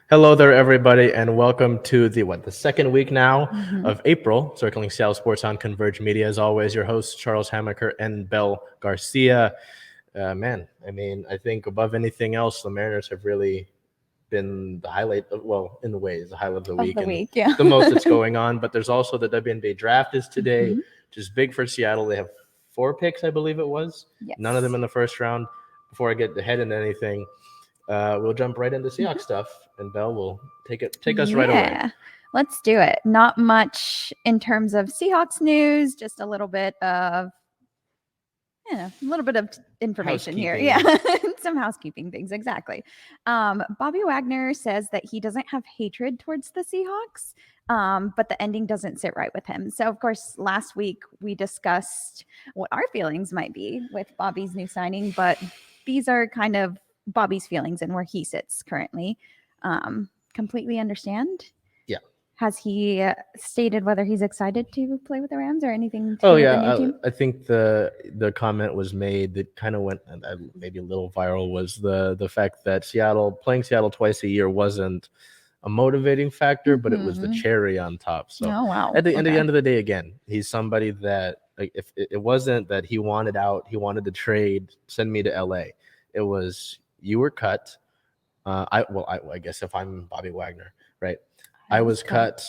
Hello there, everybody, and welcome to the second week now Mhm. of April, circling Seattle sports on Converge Media. As always, your hosts Charles Hamaker and Bel Garcia. I think above anything else, the Mariners have really been the highlight of, well, in the ways, the highlight of the Of week the and week, yeah. the most that's going on. But there's also the WNBA draft is today, Mhm. which is big for Seattle. They have 4 picks, I believe it was. None of them Yes. in the first round. Before I get ahead into anything, we'll jump right into Seahawks Mhm. stuff, and Bell will take us right away. Yeah. Let's do it. Not much in terms of Seahawks news, just a little bit of information here. Housekeeping. Yeah. Some housekeeping things. Exactly. Bobby Wagner says that he doesn't have hatred towards the Seahawks, but the ending doesn't sit right with him. So, of course, last week we discussed what our feelings might be with Bobby's new signing, but these are kind of Bobby's feelings and where he sits currently. Completely understand. Yeah. Has he stated whether he's excited to play with the Rams or anything to Oh do with yeah, the new team? I think the comment was made that kind of went maybe a little viral was the fact that playing Seattle twice a year wasn't a motivating factor, but it was the Mhm. cherry on top. So Oh, wow. at the Okay. end of the day, again, he's somebody that, like, if it wasn't that he wanted out, he wanted to trade, send me to LA. It was, you were cut. I guess if I'm Bobby Wagner, right? I was cut.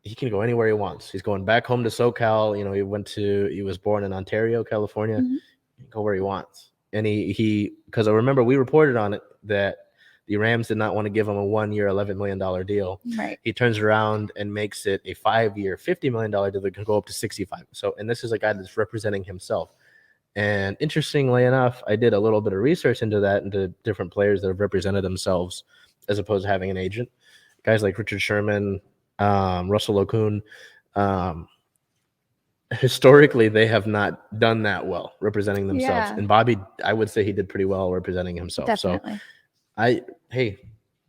He can go anywhere he wants. He's going back home to SoCal. He was born in Ontario, California. Mhm. He can go where he wants. And because I remember we reported on it that the Rams did not want to give him a 1-year, $11 million deal. Right. He turns around and makes it a 5-year, $50 million deal that can go up to 65. So, and this is a guy that's representing himself. And interestingly enough, I did a little bit of research into that, into different players that have represented themselves as opposed to having an agent. Guys like Richard Sherman, Russell Okun, historically they have not done that well representing themselves. Yeah. And Bobby, I would say he did pretty well representing himself. Definitely. So hey,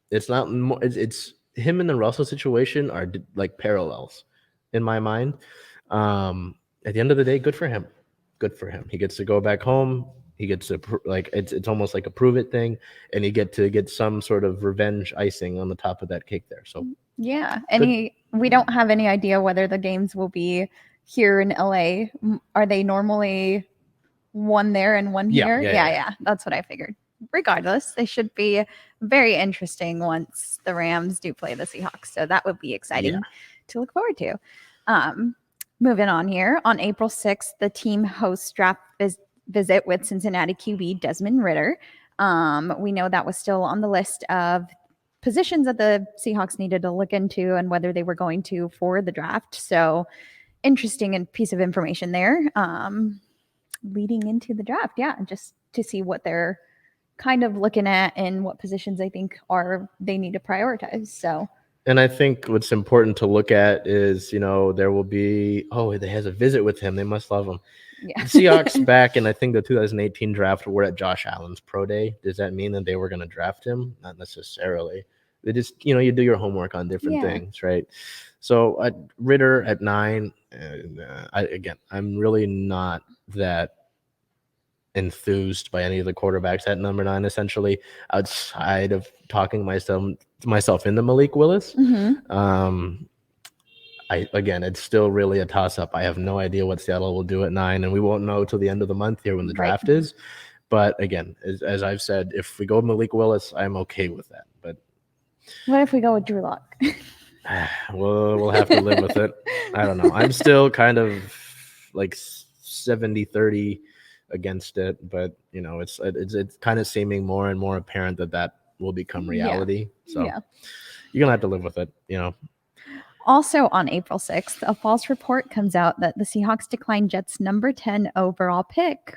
it's not it's him and the Russell situation are like parallels in my mind. At the end of the day, good for him. Good for him. He gets to go back home. He gets to it's almost like a prove it thing, and you get to get some sort of revenge icing on the top of that cake there. So Yeah. good. We don't have any idea whether the games will be here in LA. Are they normally one there and one here? Yeah. That's what I figured. Regardless, they should be very interesting once the Rams do play the Seahawks. So that would be exciting to look forward to. Um, Moving on here, on April 6th, the team hosts draft visit with Cincinnati QB Desmond Ridder. We know that was still on the list of positions that the Seahawks needed to look into and whether they were going to for the draft. So interesting and piece of information there. Leading into the draft, yeah, just to see what they're kind of looking at and what positions I think they need to prioritize. So, and I think what's important to look at is, there will be, they has a visit with him. They must love him. yeah. The Seahawks back in, I think, the 2018 draft were at Josh Allen's pro day. Does that mean that they were going to draft him? Not necessarily. They just, you do your homework on different things, right? So Ridder at 9, I'm really not that enthused by any of the quarterbacks at number 9, essentially, outside of talking myself into Malik Willis. Mm-hmm. It's still really a toss-up. I have no idea what Seattle will do at 9, and we won't know till the end of the month here when the draft is. But again, as I've said, if we go Malik Willis, I'm okay with that. But what if we go with Drew Lock? we'll have to live with it. I don't know. I'm still kind of like 70-30 against it, but it's kind of seeming more and more apparent that will become reality. So you're gonna have to live with it. Also on April 6th, a false report comes out that the Seahawks declined Jets' number 10 overall pick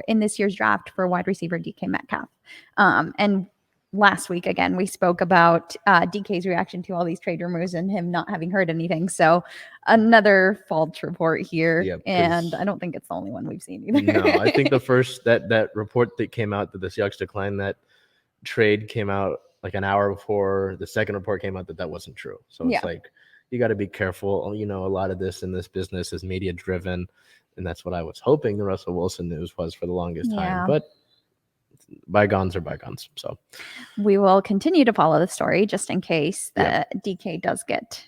in this year's draft for wide receiver DK Metcalf. And last week, again, we spoke about DK's reaction to all these trade rumors and him not having heard anything. So another false report here. And I don't think it's the only one we've seen either. No, I think the first that report that came out that the Seahawks declined that trade came out like an hour before the second report came out that wasn't true. So it's like, you got to be careful. A lot of this in this business is media driven. And that's what I was hoping the Russell Wilson news was for the longest time. But bygones are bygones. So we will continue to follow the story just in case that DK does get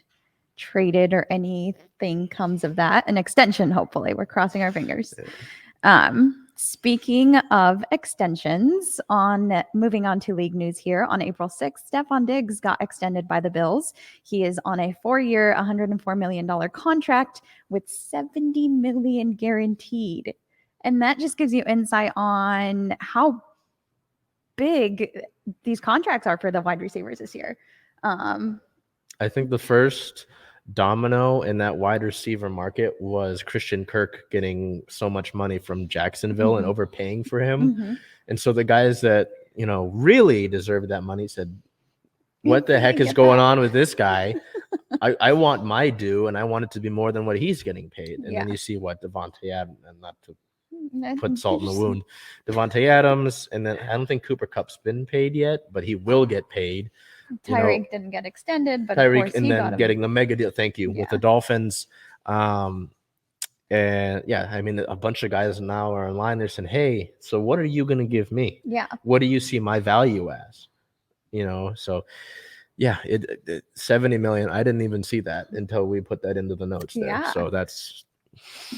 traded or anything comes of that. An extension, hopefully. We're crossing our fingers. Speaking of extensions, moving on to league news here, on April 6th, Stephon Diggs got extended by the Bills. He is on a 4-year, $104 million contract with $70 million guaranteed. And that just gives you insight on how big these contracts are for the wide receivers this year. I think the first domino in that wide receiver market was Christian Kirk getting so much money from Jacksonville and overpaying for him. And so the guys that, really deserved that money said, what the heck is going on with this guy? I want my due, and I want it to be more than what he's getting paid. And then you see what Devontae Adams, and not to put salt in the wound, Devontae Adams, and then I don't think Cooper Kupp's been paid yet, but he will get paid. Tyreek didn't get extended, but Tyreek, of course and he then got getting the mega deal. Thank you with the Dolphins. And I mean, a bunch of guys now are online. They're saying, "Hey, so what are you going to give me? Yeah, what do you see my value as?" So yeah, it 70 million. I didn't even see that until we put that into the notes there. Yeah. So that's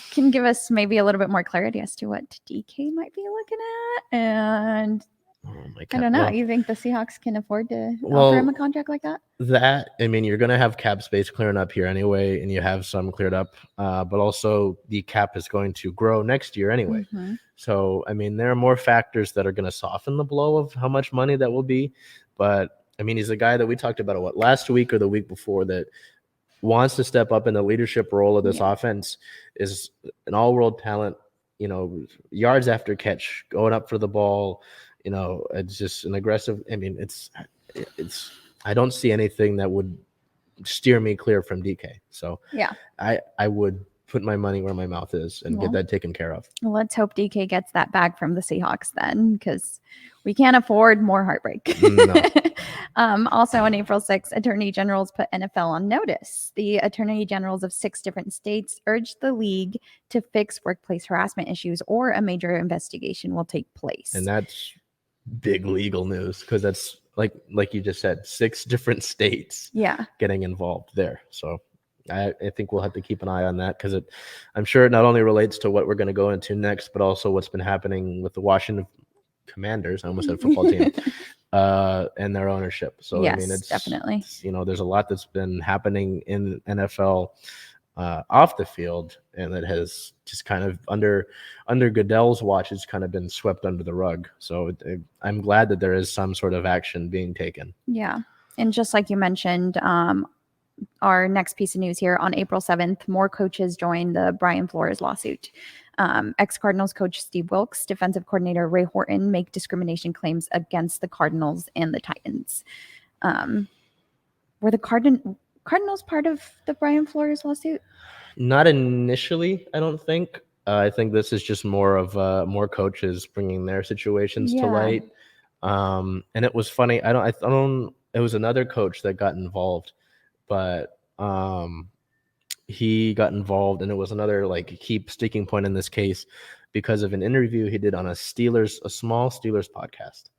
can give us maybe a little bit more clarity as to what DK might be looking at. And I don't know. You think the Seahawks can afford to offer him a contract like that? I mean, you're going to have cap space clearing up here anyway, and you have some cleared up, but also the cap is going to grow next year anyway. So, I mean, there are more factors that are going to soften the blow of how much money that will be. But, I mean, he's a guy that we talked about, last week or the week before, that wants to step up in the leadership role of this offense, is an all-world talent, yards after catch, going up for the ball. It's just an aggressive. I mean, it's. I don't see anything that would steer me clear from DK. So I would put my money where my mouth is and get that taken care of. Let's hope DK gets that bag from the Seahawks then, because we can't afford more heartbreak. No. Also on April 6th, attorney generals put NFL on notice. The attorney generals of 6 different states urged the league to fix workplace harassment issues, or a major investigation will take place. And that's big legal news, because that's like you just said, 6 different states getting involved there. So I think we'll have to keep an eye on that, because I'm sure it not only relates to what we're going to go into next, but also what's been happening with the Washington Commanders. I almost said football team. And their ownership. So yes, I mean, it's definitely, there's a lot that's been happening in NFL off the field, and it has just kind of under Goodell's watch, it's kind of been swept under the rug. So I'm glad that there is some sort of action being taken. Yeah. And just like you mentioned, our next piece of news here, on April 7th, more coaches joined the Brian Flores lawsuit. Ex-Cardinals coach Steve Wilkes, defensive coordinator Ray Horton make discrimination claims against the Cardinals and the Titans. Were the Cardinals part of the Brian Flores lawsuit? Not initially, I don't think. I think this is just more of more coaches bringing their situations to light. And it was funny. I don't. It was another coach that got involved, but he got involved, and it was another key sticking point in this case, because of an interview he did on a small Steelers podcast.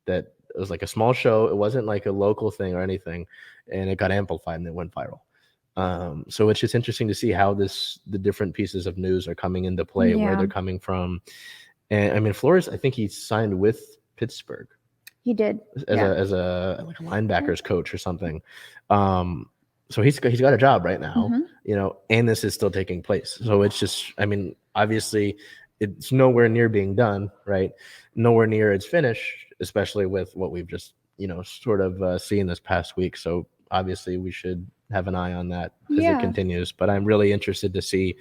That it was like a small show. It wasn't like a local thing or anything, and it got amplified and it went viral. So it's just interesting to see how the different pieces of news are coming into play, where they're coming from. And I mean, Flores, I think he signed with Pittsburgh. He did as a linebackers coach or something. So he's got a job right now, and this is still taking place. So it's just, I mean, obviously it's nowhere near being done, right? Nowhere near it's finished, especially with what we've just, sort of seen this past week. So obviously we should have an eye on that as it continues. But I'm really interested to see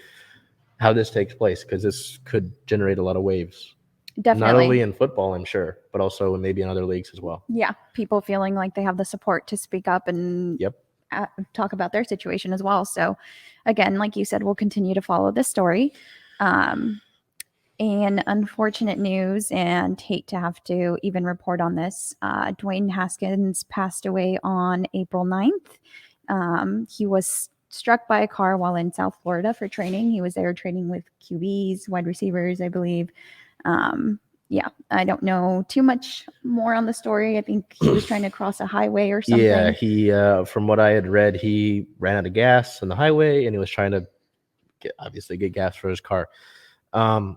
how this takes place, because this could generate a lot of waves. Definitely. Not only in football, I'm sure, but also maybe in other leagues as well. Yeah, people feeling like they have the support to speak up and talk about their situation as well. So again, like you said, we'll continue to follow this story. And unfortunate news, and hate to have to even report on this, Dwayne Haskins passed away on April 9th. He was struck by a car while in South Florida for training. He was there training with QBs, wide receivers, I believe. Yeah, I don't know too much more on the story. I think he was trying to cross a highway or something. Yeah, he from what I had read, he ran out of gas on the highway and he was trying to get gas for his car. I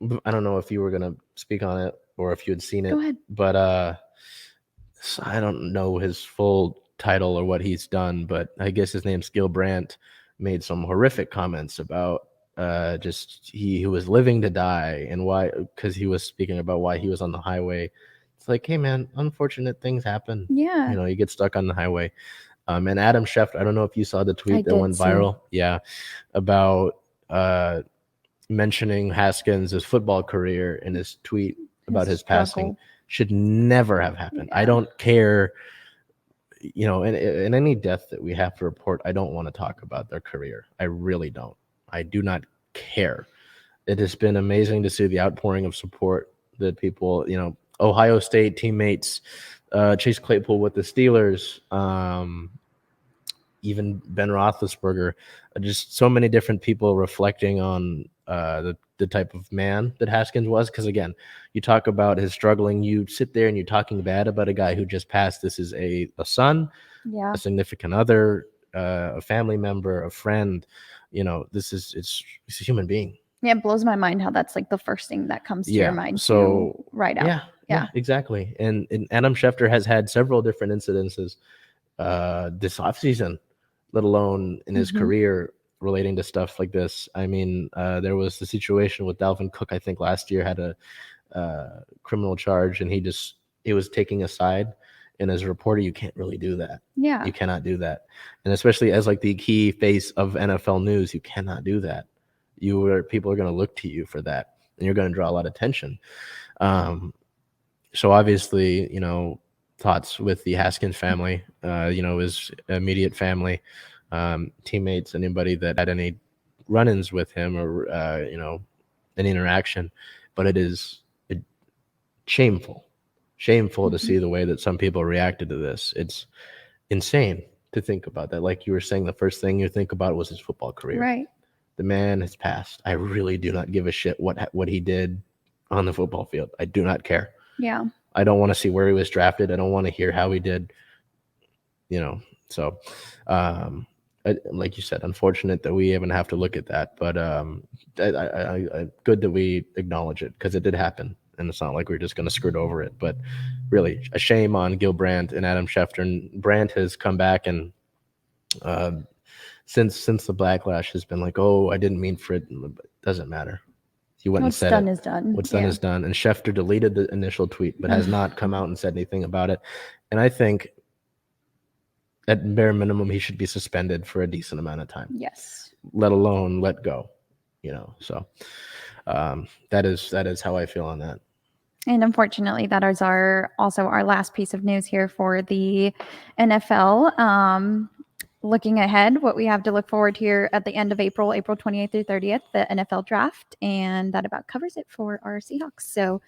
don't know if you were gonna speak on it or if you had seen it. Go ahead. But I don't know his full title or what he's done, but I guess his name's Gil Brandt. Made some horrific comments about just he was living to die and why, because he was speaking about why he was on the highway. It's like, hey man, unfortunate things happen. Yeah. You know, you get stuck on the highway. And Adam Schefter, I don't know if you saw the tweet that went viral. Yeah, about mentioning Haskins' football career in his tweet about his passing should never have happened. Yeah. I don't care, you know, in any death that we have to report, I don't want to talk about their career. I really don't. I do not care. It has been amazing to see the outpouring of support that people, you know, Ohio State teammates, Chase Claypool with the Steelers, even Ben Roethlisberger, just so many different people reflecting on the type of man that Haskins was. Because again, you talk about his struggling, you sit there and you're talking bad about a guy who just passed. This is a son, a significant other, a family member, a friend. You know, it's a human being. Yeah, it blows my mind how that's like the first thing that comes to your mind. So right out. Yeah, exactly. And Adam Schefter has had several different incidences this offseason, let alone in his career, relating to stuff like this. I mean, there was the situation with Dalvin Cook, I think last year, had a criminal charge, and he was taking a side. And as a reporter, you can't really do that. Yeah. You cannot do that. And especially as like the key face of NFL news, you cannot do that. People are going to look to you for that, and you're going to draw a lot of attention. So obviously, you know, thoughts with the Haskins family, you know, his immediate family, teammates, anybody that had any run-ins with him or, you know, an interaction. But it is shameful to see the way that some people reacted to this. It's insane to think about that. Like you were saying, the first thing you think about was his football career. Right. The man has passed. I really do not give a shit what he did on the football field. I do not care. Yeah. I don't want to see where he was drafted. I don't want to hear how he did, you know. So, like you said, unfortunate that we even have to look at that. But good that we acknowledge it, because it did happen. And it's not like we're just going to skirt over it. But really, a shame on Gil Brandt and Adam Schefter. And Brandt has come back and since the backlash has been like, oh, I didn't mean for it. It doesn't matter. You went and said what's done is done. What's done is done. And Schefter deleted the initial tweet, but has not come out and said anything about it. And I think at bare minimum, he should be suspended for a decent amount of time. Yes. Let alone let go, you know. So that is how I feel on that. And unfortunately, that is also our last piece of news here for the NFL. Looking ahead, what we have to look forward here at the end of April 28th through 30th, the NFL draft, and that about covers it for our Seahawks. So